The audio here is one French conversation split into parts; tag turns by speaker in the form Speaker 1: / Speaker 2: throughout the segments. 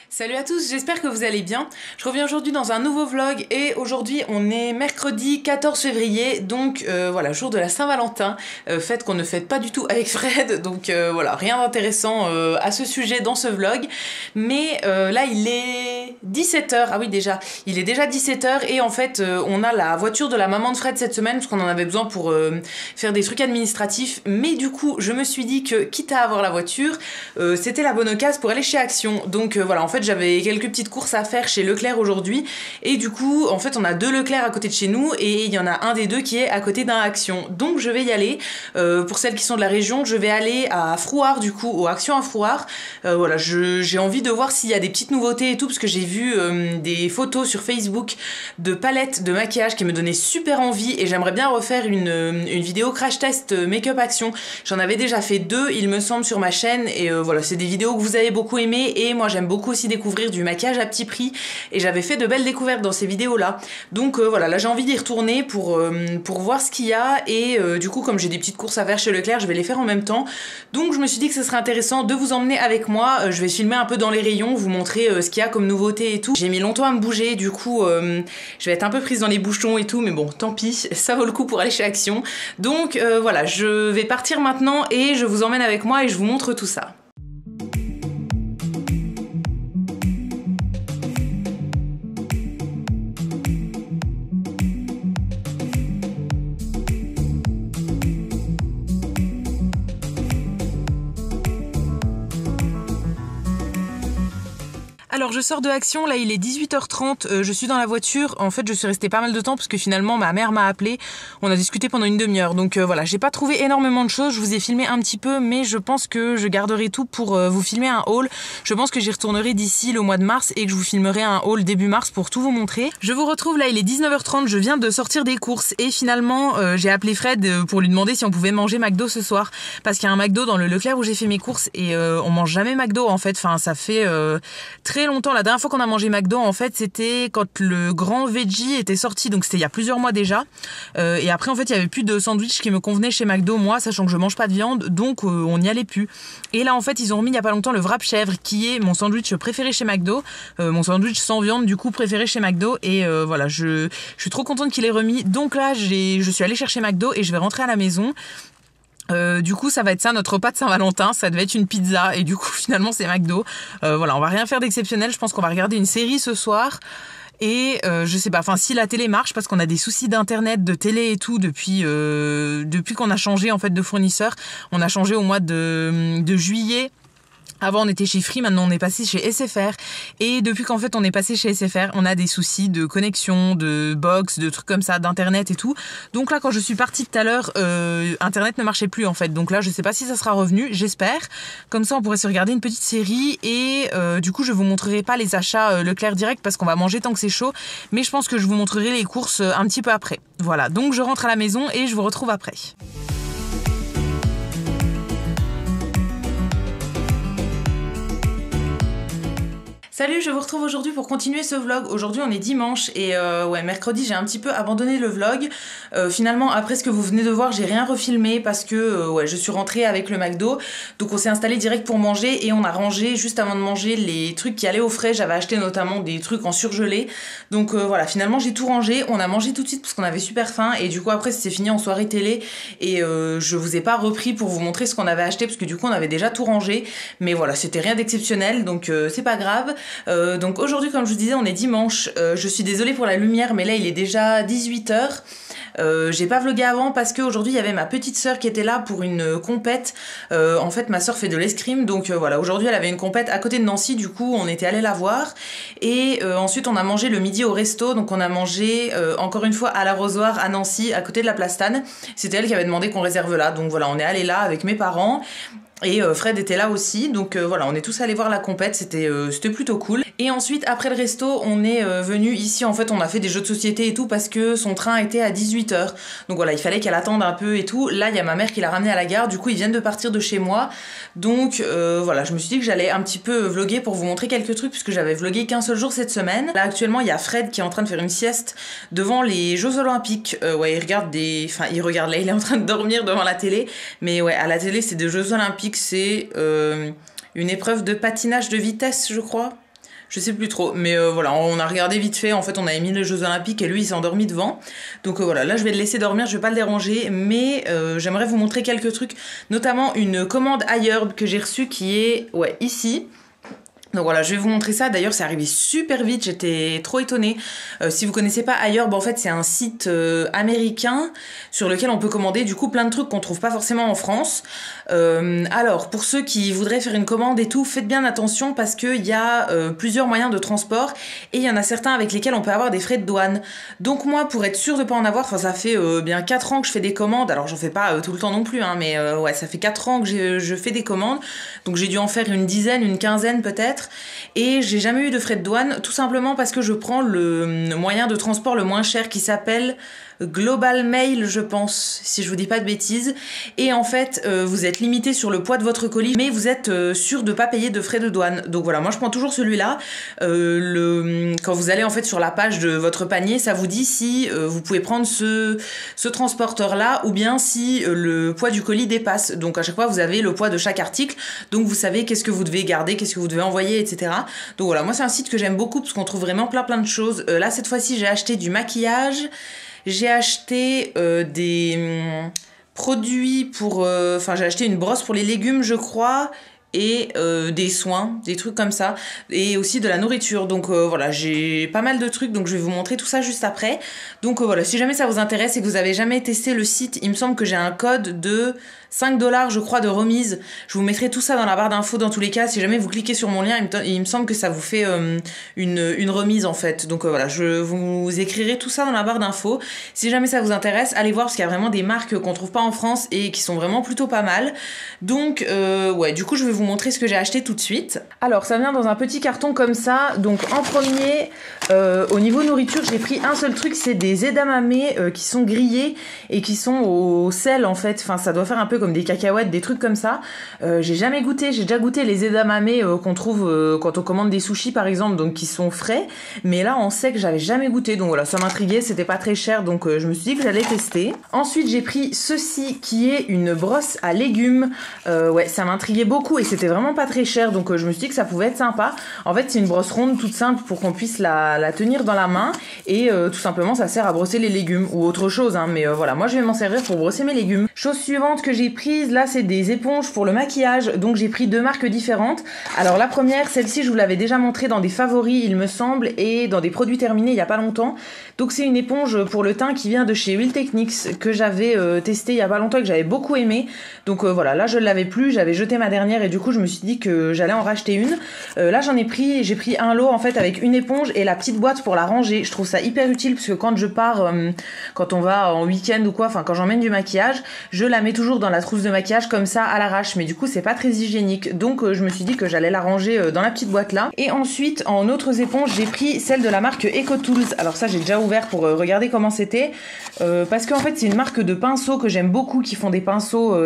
Speaker 1: Salut à tous, j'espère que vous allez bien. Je reviens aujourd'hui dans un nouveau vlog et aujourd'hui on est mercredi 14 février, donc voilà, jour de la Saint-Valentin, fête qu'on ne fête pas du tout avec Fred, donc voilà, rien d'intéressant à ce sujet dans ce vlog. Mais là il est 17h, ah oui déjà, il est déjà 17h et en fait on a la voiture de la maman de Fred cette semaine parce qu'on en avait besoin pour faire des trucs administratifs. Mais du coup je me suis dit que quitte à avoir la voiture, c'était la bonne occasion pour aller chez Action. Donc voilà, en fait j'avais quelques petites courses à faire chez Leclerc aujourd'hui et du coup en fait on a deux Leclerc à côté de chez nous et il y en a un des deux qui est à côté d'un Action, donc je vais y aller. Pour celles qui sont de la région, je vais aller à Frouard, du coup au Action à Frouard. Voilà, j'ai envie de voir s'il y a des petites nouveautés et tout parce que j'ai vu des photos sur Facebook de palettes de maquillage qui me donnaient super envie et j'aimerais bien refaire une vidéo crash test make-up Action. J'en avais déjà fait deux il me semble sur ma chaîne et voilà, c'est des vidéos que vous avez beaucoup aimées et moi j'aime beaucoup aussi découvrir du maquillage à petit prix et j'avais fait de belles découvertes dans ces vidéos là, donc voilà, là j'ai envie d'y retourner pour voir ce qu'il y a et du coup comme j'ai des petites courses à faire chez Leclerc je vais les faire en même temps, donc je me suis dit que ce serait intéressant de vous emmener avec moi. Je vais filmer un peu dans les rayons, vous montrer ce qu'il y a comme nouveauté et tout. J'ai mis longtemps à me bouger, du coup je vais être un peu prise dans les bouchons et tout, mais bon tant pis, ça vaut le coup pour aller chez Action. Donc voilà, je vais partir maintenant et je vous emmène avec moi et je vous montre tout ça. Alors je sors de Action, là il est 18h30, je suis dans la voiture, en fait je suis restée pas mal de temps parce que finalement ma mère m'a appelé, on a discuté pendant une demi-heure, donc voilà, j'ai pas trouvé énormément de choses, je vous ai filmé un petit peu mais je pense que je garderai tout pour vous filmer un haul. Je pense que j'y retournerai d'ici le mois de mars et que je vous filmerai un haul début mars pour tout vous montrer. Je vous retrouve, là il est 19h30, je viens de sortir des courses et finalement j'ai appelé Fred pour lui demander si on pouvait manger McDo ce soir, parce qu'il y a un McDo dans le Leclerc où j'ai fait mes courses et on mange jamais McDo en fait, enfin ça fait très longtemps. La dernière fois qu'on a mangé McDo en fait c'était quand le grand veggie était sorti, donc c'était il y a plusieurs mois déjà, et après en fait il y avait plus de sandwich qui me convenaient chez McDo, moi sachant que je mange pas de viande, donc on n'y allait plus. Et là en fait ils ont remis il y a pas longtemps le wrap chèvre qui est mon sandwich préféré chez McDo, mon sandwich sans viande du coup préféré chez McDo, et voilà, je suis trop contente qu'il ait remis, donc là je suis allée chercher McDo et je vais rentrer à la maison. Du coup ça va être ça notre repas de Saint-Valentin, ça devait être une pizza et du coup finalement c'est McDo. Voilà, on va rien faire d'exceptionnel, je pense qu'on va regarder une série ce soir. Et je sais pas, enfin si la télé marche, parce qu'on a des soucis d'internet, de télé et tout depuis qu'on a changé en fait de fournisseur. On a changé au mois de juillet. Avant on était chez Free, maintenant on est passé chez SFR, et depuis qu'en fait on est passé chez SFR on a des soucis de connexion, de box, de trucs comme ça, d'internet et tout. Donc là quand je suis partie tout à l'heure, internet ne marchait plus en fait, donc là je sais pas si ça sera revenu, j'espère. Comme ça on pourrait se regarder une petite série et du coup je vous montrerai pas les achats Leclerc direct parce qu'on va manger tant que c'est chaud, mais je pense que je vous montrerai les courses un petit peu après. Voilà, donc je rentre à la maison et je vous retrouve après. Salut, je vous retrouve aujourd'hui pour continuer ce vlog. Aujourd'hui on est dimanche et ouais, mercredi j'ai un petit peu abandonné le vlog. Finalement après ce que vous venez de voir j'ai rien refilmé parce que ouais, je suis rentrée avec le McDo. Donc on s'est installé direct pour manger et on a rangé juste avant de manger les trucs qui allaient au frais. J'avais acheté notamment des trucs en surgelé. Donc voilà, finalement j'ai tout rangé. On a mangé tout de suite parce qu'on avait super faim et du coup après c'est fini en soirée télé et je vous ai pas repris pour vous montrer ce qu'on avait acheté parce que du coup on avait déjà tout rangé. Mais voilà, c'était rien d'exceptionnel donc c'est pas grave. Donc aujourd'hui comme je vous disais on est dimanche, je suis désolée pour la lumière mais là il est déjà 18h. J'ai pas vlogué avant parce qu'aujourd'hui il y avait ma petite sœur qui était là pour une compète. En fait ma sœur fait de l'escrime, donc voilà, aujourd'hui elle avait une compète à côté de Nancy, du coup on était allé la voir et ensuite on a mangé le midi au resto. Donc on a mangé encore une fois à l'Arrosoir à Nancy à côté de la Plastane. C'était elle qui avait demandé qu'on réserve là, donc voilà on est allé là avec mes parents. Et Fred était là aussi, donc voilà, on est tous allés voir la compète, c'était plutôt cool. Et ensuite, après le resto, on est venu ici, en fait, on a fait des jeux de société et tout parce que son train était à 18h. Donc voilà, il fallait qu'elle attende un peu et tout. Là, il y a ma mère qui l'a ramenée à la gare, du coup, ils viennent de partir de chez moi. Donc voilà, je me suis dit que j'allais un petit peu vlogger pour vous montrer quelques trucs puisque j'avais vlogué qu'un seul jour cette semaine. Là, actuellement, il y a Fred qui est en train de faire une sieste devant les Jeux Olympiques. Ouais, il regarde Enfin, il regarde là, il est en train de dormir devant la télé. Mais ouais, à la télé, c'est des Jeux Olympiques, c'est une épreuve de patinage de vitesse, je crois. Je sais plus trop, mais voilà, on a regardé vite fait, en fait on avait mis les Jeux Olympiques et lui il s'est endormi devant. Donc voilà, là je vais le laisser dormir, je vais pas le déranger, mais j'aimerais vous montrer quelques trucs, notamment une commande iHerb que j'ai reçue qui est, ouais, ici. Donc voilà, je vais vous montrer ça. D'ailleurs, c'est arrivé super vite, j'étais trop étonnée. Si vous connaissez pas iHerb, en fait, c'est un site américain sur lequel on peut commander du coup plein de trucs qu'on trouve pas forcément en France. Alors, pour ceux qui voudraient faire une commande et tout, faites bien attention parce qu'il y a plusieurs moyens de transport et il y en a certains avec lesquels on peut avoir des frais de douane. Donc moi, pour être sûre de pas en avoir, enfin ça fait bien 4 ans que je fais des commandes. Alors j'en fais pas tout le temps non plus, hein, mais ouais, ça fait 4 ans que je fais des commandes. Donc j'ai dû en faire une dizaine, une quinzaine peut-être. Et j'ai jamais eu de frais de douane, tout simplement parce que je prends le moyen de transport le moins cher qui s'appelle Global Mail, je pense, si je vous dis pas de bêtises. Et en fait, vous êtes limité sur le poids de votre colis, mais vous êtes sûr de pas payer de frais de douane. Donc voilà, moi je prends toujours celui-là. Quand vous allez en fait sur la page de votre panier, ça vous dit si vous pouvez prendre ce transporteur-là ou bien si le poids du colis dépasse. Donc à chaque fois, vous avez le poids de chaque article. Donc vous savez qu'est-ce que vous devez garder, qu'est-ce que vous devez envoyer, etc. Donc voilà, moi c'est un site que j'aime beaucoup parce qu'on trouve vraiment plein de choses. Là, cette fois-ci, j'ai acheté du maquillage. J'ai acheté des produits pour... Enfin, j'ai acheté une brosse pour les légumes, je crois, et des soins, des trucs comme ça, et aussi de la nourriture. Donc voilà, j'ai pas mal de trucs, donc je vais vous montrer tout ça juste après. Donc voilà, si jamais ça vous intéresse et que vous avez jamais testé le site, il me semble que j'ai un code de 5 $ je crois de remise. Je vous mettrai tout ça dans la barre d'infos dans tous les cas. Si jamais vous cliquez sur mon lien, il me semble que ça vous fait une remise en fait. Donc voilà, je vous écrirai tout ça dans la barre d'infos. Si jamais ça vous intéresse, allez voir parce qu'il y a vraiment des marques qu'on trouve pas en France et qui sont vraiment plutôt pas mal. Donc ouais, du coup je vais vous montrer ce que j'ai acheté tout de suite. Alors ça vient dans un petit carton comme ça. Donc en premier, au niveau nourriture, j'ai pris un seul truc, c'est des edamame qui sont grillés et qui sont au sel en fait. Enfin ça doit faire un peu comme des cacahuètes, des trucs comme ça. J'ai jamais goûté, j'ai déjà goûté les edamame qu'on trouve quand on commande des sushis par exemple, donc qui sont frais. Mais là en sec, j'avais jamais goûté, donc voilà, ça m'intriguait, c'était pas très cher, donc je me suis dit que j'allais tester. Ensuite j'ai pris ceci qui est une brosse à légumes. Ouais, ça m'intriguait beaucoup et c'était vraiment pas très cher, donc je me suis dit que ça pouvait être sympa. En fait c'est une brosse ronde toute simple pour qu'on puisse la tenir dans la main et tout simplement ça sert à brosser les légumes ou autre chose, hein, mais voilà, moi je vais m'en servir pour brosser mes légumes. Chose suivante que j'ai prise, là c'est des éponges pour le maquillage, donc j'ai pris deux marques différentes. Alors la première, celle-ci je vous l'avais déjà montrée dans des favoris il me semble et dans des produits terminés il y a pas longtemps. Donc c'est une éponge pour le teint qui vient de chez Real Techniques que j'avais testé il y a pas longtemps et que j'avais beaucoup aimé. Donc voilà, là je l'avais plus, j'avais jeté ma dernière et du coup je me suis dit que j'allais en racheter une. Là j'ai pris un lot en fait avec une éponge et la petite boîte pour la ranger. Je trouve ça hyper utile parce que quand je pars, quand on va en week-end ou quoi, enfin quand j'emmène du maquillage, je la mets toujours dans la trousse de maquillage comme ça à l'arrache, mais du coup c'est pas très hygiénique, donc je me suis dit que j'allais la ranger dans la petite boîte là. Et ensuite en autres éponges j'ai pris celle de la marque EcoTools. Alors ça j'ai déjà ouvert pour regarder comment c'était, parce qu'en fait c'est une marque de pinceaux que j'aime beaucoup, qui font des pinceaux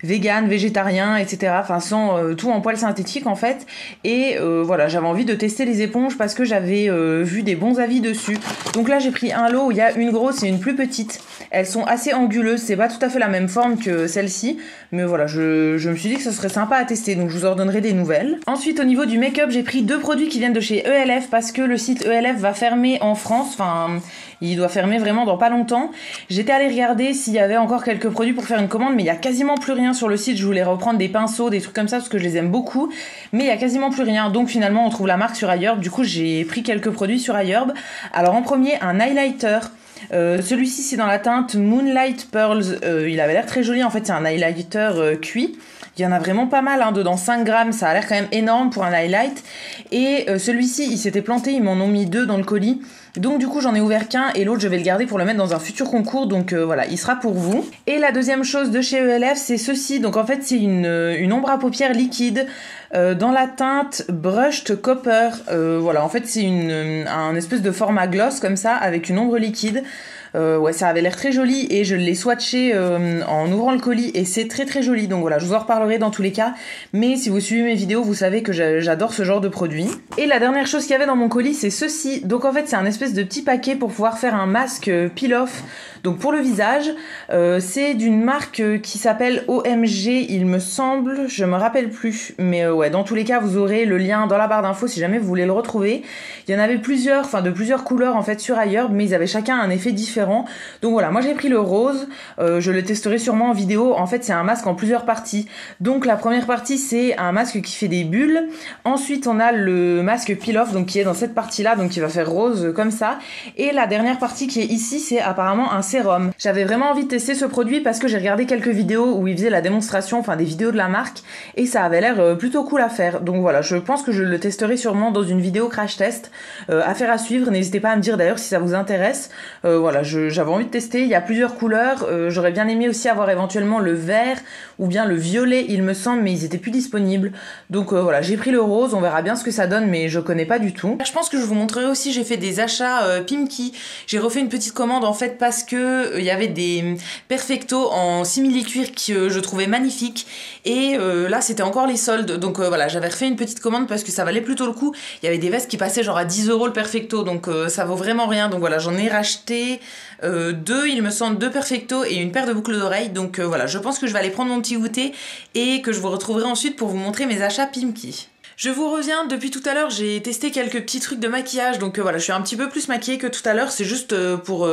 Speaker 1: vegan, végétariens, etc. Enfin sans tout en poils synthétiques en fait. Et voilà, j'avais envie de tester les éponges parce que j'avais vu des bons avis dessus. Donc là j'ai pris un lot où il y a une grosse et une plus petite. Elles sont assez anguleuses, c'est pas tout à fait la même forme que celle-ci, mais voilà, je me suis dit que ce serait sympa à tester, donc je vous en donnerai des nouvelles. Ensuite au niveau du make-up, j'ai pris deux produits qui viennent de chez ELF parce que le site ELF va fermer en France, enfin il doit fermer vraiment dans pas longtemps. J'étais allée regarder s'il y avait encore quelques produits pour faire une commande, mais il y a quasiment plus rien sur le site. Je voulais reprendre des pinceaux, des trucs comme ça parce que je les aime beaucoup, mais il y a quasiment plus rien. Donc finalement on trouve la marque sur iHerb. Du coup j'ai pris quelques produits sur iHerb. Alors en premier, un highlighter. Celui-ci c'est dans la teinte Moonlight Pearls. Il avait l'air très joli, en fait c'est un highlighter cuit. Il y en a vraiment pas mal, hein, dedans 5 grammes, ça a l'air quand même énorme pour un highlight. Et celui-ci il s'était planté, ils m'en ont mis 2 dans le colis. Donc du coup j'en ai ouvert qu'un et l'autre je vais le garder pour le mettre dans un futur concours, donc voilà, il sera pour vous. Et la deuxième chose de chez ELF c'est ceci, donc en fait c'est une ombre à paupières liquide dans la teinte Brushed Copper. Voilà, en fait c'est un espèce de format gloss comme ça avec une ombre liquide. Ouais, ça avait l'air très joli et je l'ai swatché en ouvrant le colis et c'est très très joli, donc voilà, je vous en reparlerai dans tous les cas, mais si vous suivez mes vidéos vous savez que j'adore ce genre de produit. Et la dernière chose qu'il y avait dans mon colis c'est ceci, donc en fait c'est un espèce de petit paquet pour pouvoir faire un masque peel-off. Donc pour le visage, c'est d'une marque qui s'appelle OMG, il me semble, je me rappelle plus, mais ouais, dans tous les cas vous aurez le lien dans la barre d'infos si jamais vous voulez le retrouver. Il y en avait plusieurs, enfin de plusieurs couleurs en fait sur ailleurs, mais ils avaient chacun un effet différent. Donc voilà, moi j'ai pris le rose, je le testerai sûrement en vidéo. En fait c'est un masque en plusieurs parties. Donc la première partie c'est un masque qui fait des bulles. Ensuite on a le masque peel-off, donc qui est dans cette partie là, donc qui va faire rose comme ça. Et la dernière partie qui est ici, c'est apparemment un sérum. J'avais vraiment envie de tester ce produit parce que j'ai regardé quelques vidéos où ils faisaient la démonstration, enfin des vidéos de la marque, et ça avait l'air plutôt cool à faire. Donc voilà, je pense que je le testerai sûrement dans une vidéo crash test. Affaire à suivre, n'hésitez pas à me dire d'ailleurs si ça vous intéresse. Voilà, j'avais envie de tester, il y a plusieurs couleurs. J'aurais bien aimé aussi avoir éventuellement le vert ou bien le violet, il me semble, mais ils étaient plus disponibles. Donc voilà, j'ai pris le rose, on verra bien ce que ça donne, mais je connais pas du tout. Je pense que je vous montrerai aussi, j'ai fait des achats Pimki. J'ai refait une petite commande en fait parce que il y avait des Perfecto en simili-cuir que je trouvais magnifiques, et là c'était encore les soldes, donc voilà, j'avais refait une petite commande parce que ça valait plutôt le coup. Il y avait des vestes qui passaient genre à 10 € le Perfecto, donc ça vaut vraiment rien. Donc voilà, j'en ai racheté deux, il me semble, deux Perfecto et une paire de boucles d'oreilles. Donc voilà, je pense que je vais aller prendre mon petit goûter et que je vous retrouverai ensuite pour vous montrer mes achats Pimki. Je vous reviens, depuis tout à l'heure j'ai testé quelques petits trucs de maquillage, donc voilà, je suis un petit peu plus maquillée que tout à l'heure, c'est juste pour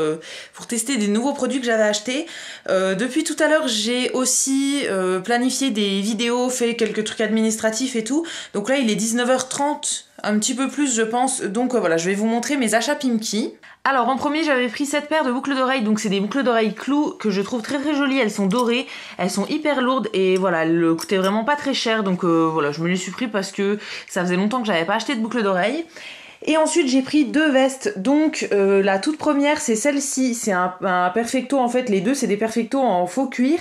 Speaker 1: tester des nouveaux produits que j'avais achetés. Depuis tout à l'heure j'ai aussi planifié des vidéos, fait quelques trucs administratifs et tout, donc là il est 19h30, un petit peu plus je pense, donc voilà, je vais vous montrer mes achats Pimki. Alors en premier j'avais pris cette paire de boucles d'oreilles, donc c'est des boucles d'oreilles clous que je trouve très très jolies, elles sont dorées, elles sont hyper lourdes et voilà, elles coûtaient vraiment pas très cher, donc voilà, je me les suis pris parce que ça faisait longtemps que j'avais pas acheté de boucles d'oreilles. Et ensuite j'ai pris deux vestes, donc la toute première c'est celle-ci, c'est un Perfecto en fait, les deux c'est des Perfecto en faux cuir.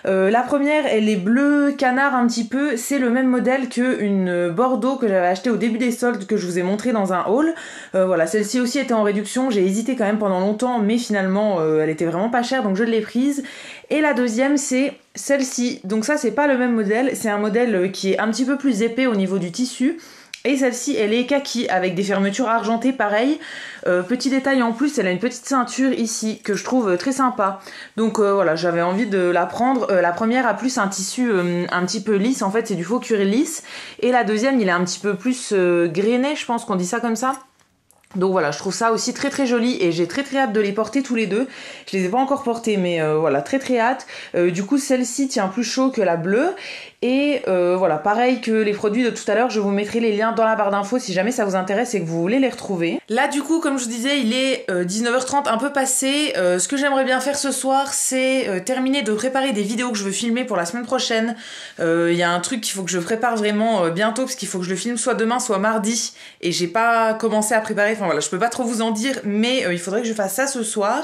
Speaker 1: La première elle est bleu canard un petit peu, c'est le même modèle que une Bordeaux que j'avais acheté au début des soldes que je vous ai montré dans un haul. Voilà, celle-ci aussi était en réduction, j'ai hésité quand même pendant longtemps mais finalement elle était vraiment pas chère donc je l'ai prise. Et la deuxième c'est celle-ci, donc ça c'est pas le même modèle, c'est un modèle qui est un petit peu plus épais au niveau du tissu. Et celle-ci, elle est kaki avec des fermetures argentées, pareil. Petit détail en plus, elle a une petite ceinture ici que je trouve très sympa. Donc voilà, j'avais envie de la prendre. La première a plus un tissu un petit peu lisse, en fait c'est du faux cuir lisse. Et la deuxième, il est un petit peu plus grainé, je pense qu'on dit ça comme ça. Donc voilà, je trouve ça aussi très très joli et j'ai très très hâte de les porter tous les deux. Je les ai pas encore portés mais voilà, très très hâte. Du coup celle-ci tient plus chaud que la bleue. Et voilà, pareil que les produits de tout à l'heure, je vous mettrai les liens dans la barre d'infos si jamais ça vous intéresse et que vous voulez les retrouver. Là du coup, comme je vous disais, il est 19h30, un peu passé. Ce que j'aimerais bien faire ce soir, c'est terminer de préparer des vidéos que je veux filmer pour la semaine prochaine. Il y a un truc qu'il faut que je prépare vraiment bientôt parce qu'il faut que je le filme soit demain, soit mardi. Et j'ai pas commencé à préparer, enfin voilà, je peux pas trop vous en dire, mais il faudrait que je fasse ça ce soir.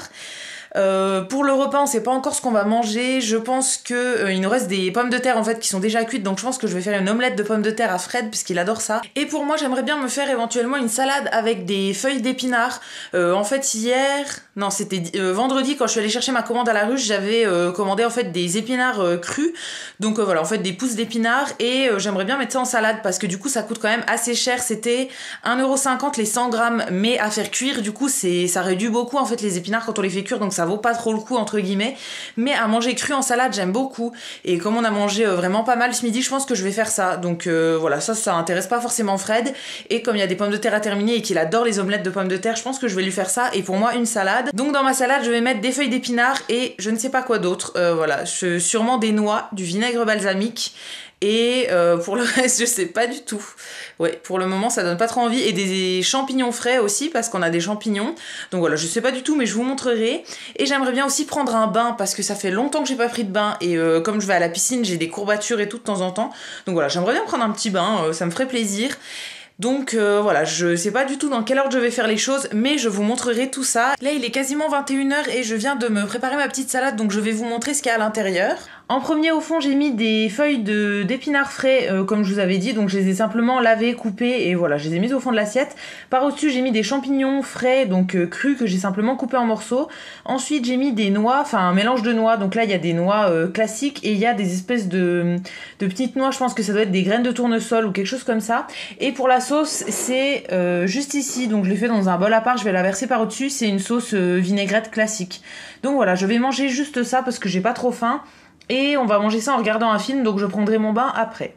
Speaker 1: Pour le repas, on sait pas encore ce qu'on va manger. Je pense que il nous reste des pommes de terre en fait qui sont déjà cuites, donc je pense que je vais faire une omelette de pommes de terre à Fred puisqu'il adore ça. Et pour moi, j'aimerais bien me faire éventuellement une salade avec des feuilles d'épinards. En fait, c'était vendredi quand je suis allée chercher ma commande à la ruche, j'avais commandé en fait des épinards crus. Donc voilà, en fait des pousses d'épinards et j'aimerais bien mettre ça en salade parce que du coup ça coûte quand même assez cher. C'était 1,50 € les 100 grammes, mais à faire cuire, du coup ça réduit beaucoup en fait les épinards quand on les fait cuire, donc ça vaut pas trop le coup entre guillemets, mais à manger cru en salade j'aime beaucoup, et comme on a mangé vraiment pas mal ce midi, je pense que je vais faire ça. Donc voilà, ça intéresse pas forcément Fred, et comme il y a des pommes de terre à terminer et qu'il adore les omelettes de pommes de terre, je pense que je vais lui faire ça, et pour moi une salade. Donc dans ma salade je vais mettre des feuilles d'épinards et je ne sais pas quoi d'autre, voilà, sûrement des noix, du vinaigre balsamique. Et pour le reste, je sais pas du tout. Ouais, pour le moment, ça donne pas trop envie. Et des champignons frais aussi, parce qu'on a des champignons. Donc voilà, je sais pas du tout, mais je vous montrerai. Et j'aimerais bien aussi prendre un bain, parce que ça fait longtemps que j'ai pas pris de bain. Et comme je vais à la piscine, j'ai des courbatures et tout de temps en temps. Donc voilà, j'aimerais bien prendre un petit bain, ça me ferait plaisir. Donc voilà, je sais pas du tout dans quelle ordre je vais faire les choses, mais je vous montrerai tout ça. Là il est quasiment 21 h et je viens de me préparer ma petite salade, donc je vais vous montrer ce qu'il y a à l'intérieur. En premier au fond j'ai mis des feuilles d'épinards frais comme je vous avais dit, donc je les ai simplement lavées, coupées et voilà, je les ai mises au fond de l'assiette. Par au-dessus j'ai mis des champignons frais, donc crus, que j'ai simplement coupés en morceaux. Ensuite j'ai mis des noix, enfin un mélange de noix, donc là il y a des noix classiques et il y a des espèces de petites noix, je pense que ça doit être des graines de tournesol ou quelque chose comme ça. Et pour la sauce c'est juste ici, donc je l'ai fait dans un bol à part, je vais la verser par au-dessus, c'est une sauce vinaigrette classique. Donc voilà, je vais manger juste ça parce que j'ai pas trop faim. Et on va manger ça en regardant un film, donc je prendrai mon bain après.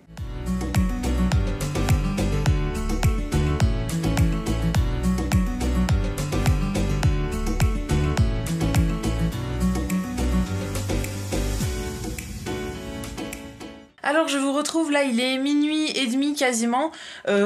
Speaker 1: Alors je vous retrouve là, il est minuit et demi quasiment.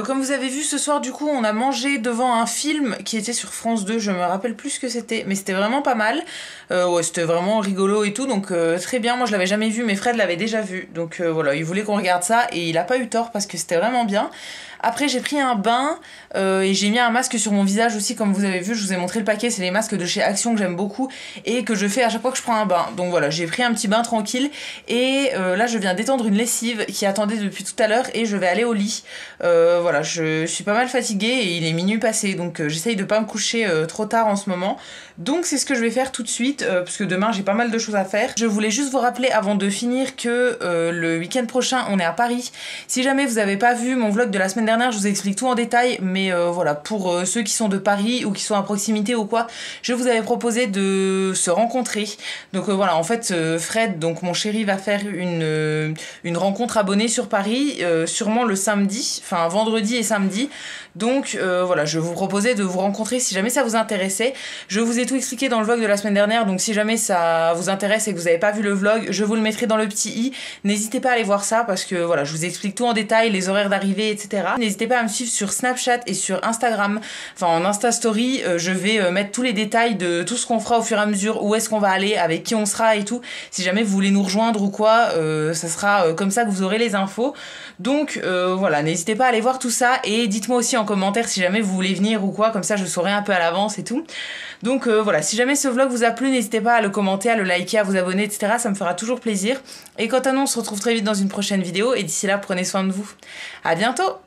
Speaker 1: Comme vous avez vu ce soir du coup on a mangé devant un film qui était sur France 2, je me rappelle plus ce que c'était, mais c'était vraiment pas mal. Ouais, c'était vraiment rigolo et tout, donc très bien, moi je l'avais jamais vu mais Fred l'avait déjà vu. Donc voilà, il voulait qu'on regarde ça et il a pas eu tort parce que c'était vraiment bien. Après j'ai pris un bain et j'ai mis un masque sur mon visage aussi, comme vous avez vu, je vous ai montré le paquet, c'est les masques de chez Action que j'aime beaucoup et que je fais à chaque fois que je prends un bain. Donc voilà, j'ai pris un petit bain tranquille et là je viens d'étendre une lessive qui attendait depuis tout à l'heure et je vais aller au lit. Voilà, je suis pas mal fatiguée et il est minuit passé, donc j'essaye de pas me coucher trop tard en ce moment. Donc c'est ce que je vais faire tout de suite parce que demain j'ai pas mal de choses à faire. Je voulais juste vous rappeler avant de finir que le week-end prochain on est à Paris. Si jamais vous avez pas vu mon vlog de la semaine dernière, je vous explique tout en détail, mais voilà, pour ceux qui sont de Paris ou qui sont à proximité ou quoi, je vous avais proposé de se rencontrer. Donc voilà, en fait Fred, donc mon chéri, va faire une rencontre abonnée sur Paris, sûrement le samedi, enfin vendredi et samedi. Donc voilà, je vous proposais de vous rencontrer si jamais ça vous intéressait. Je vous ai tout expliqué dans le vlog de la semaine dernière, donc si jamais ça vous intéresse et que vous n'avez pas vu le vlog, je vous le mettrai dans le petit i. N'hésitez pas à aller voir ça parce que voilà, je vous explique tout en détail, les horaires d'arrivée, etc. N'hésitez pas à me suivre sur Snapchat et sur Instagram, enfin en Insta Story, je vais mettre tous les détails de tout ce qu'on fera au fur et à mesure, où est-ce qu'on va aller, avec qui on sera et tout. Si jamais vous voulez nous rejoindre ou quoi, ça sera comme ça que vous aurez les infos. Donc voilà, n'hésitez pas à aller voir tout ça et dites-moi aussi en commentaire si jamais vous voulez venir ou quoi, comme ça je saurai un peu à l'avance et tout. Donc voilà, si jamais ce vlog vous a plu, n'hésitez pas à le commenter, à le liker, à vous abonner, etc. Ça me fera toujours plaisir. Et quant à nous, on se retrouve très vite dans une prochaine vidéo et d'ici là, prenez soin de vous. À bientôt!